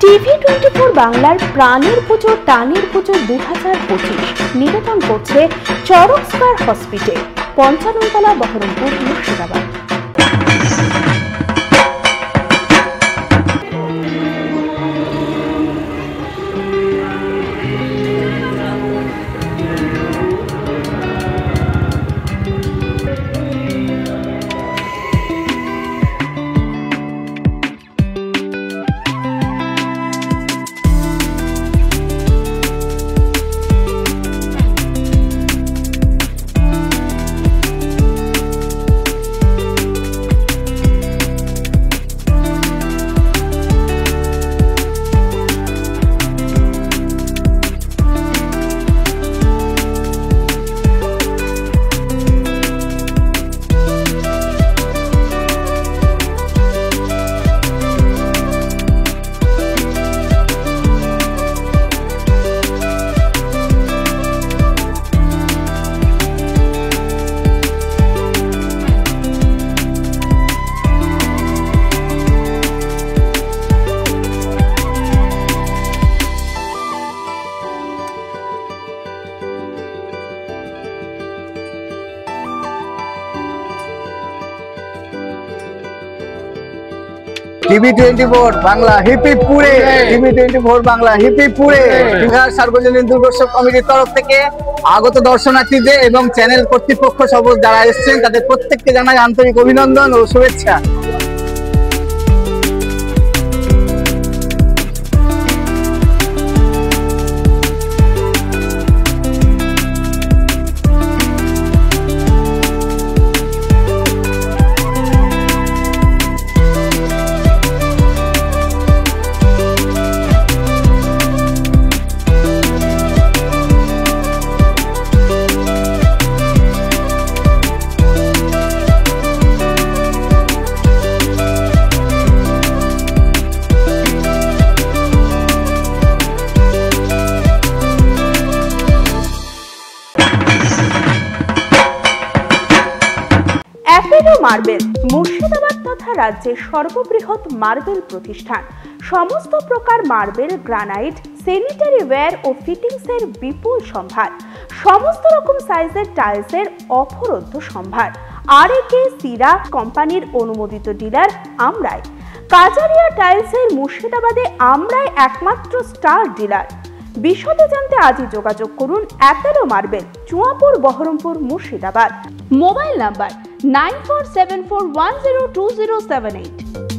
TV24 বাংলার প্রাণের পুজো টানের পুজো 2025 নিবেদন করছে চরক স্কয়ার হসপিটাল, 55 তলা, বহরমপুর, মুর্শিদাবাদ। TV24 বাংলা হিপিপুরে, TV24 বাংলা হিপিপুরে বিহার সার্বজনীন দুর্গোৎসব কমিটির তরফ থেকে আগত দর্শনার্থীদের এবং চ্যানেল কর্তৃপক্ষ সহ যারা এসেছেন তাদের প্রত্যেককে জানাই আন্তরিক অভিনন্দন ও শুভেচ্ছা। অ্যাপেলো মার্বেল মুর্শিদাবাদ তথা রাজ্যের সর্ববৃহৎ মার্বেল প্রতিষ্ঠান। সমস্ত প্রকার মার্বেল, গ্রানাইট, স্যানিটারি ওয়্যার ও ফিটিংসের বিপুল সম্ভার, সমস্ত রকম সাইজের টাইলসের অপরোধ্য সম্ভার। আর.এ.কে সিরা কোম্পানির অনুমোদিত ডিলার আমরাই। কাজারিয়া টাইলসের মুর্শিদাবাদে আমরাই একমাত্র স্টার ডিলার। বিশদে জানতে আজই যোগাযোগ করুন Apollo marble, Chuapur, Baharampur, Murshidabad. Mobile number 9474102078।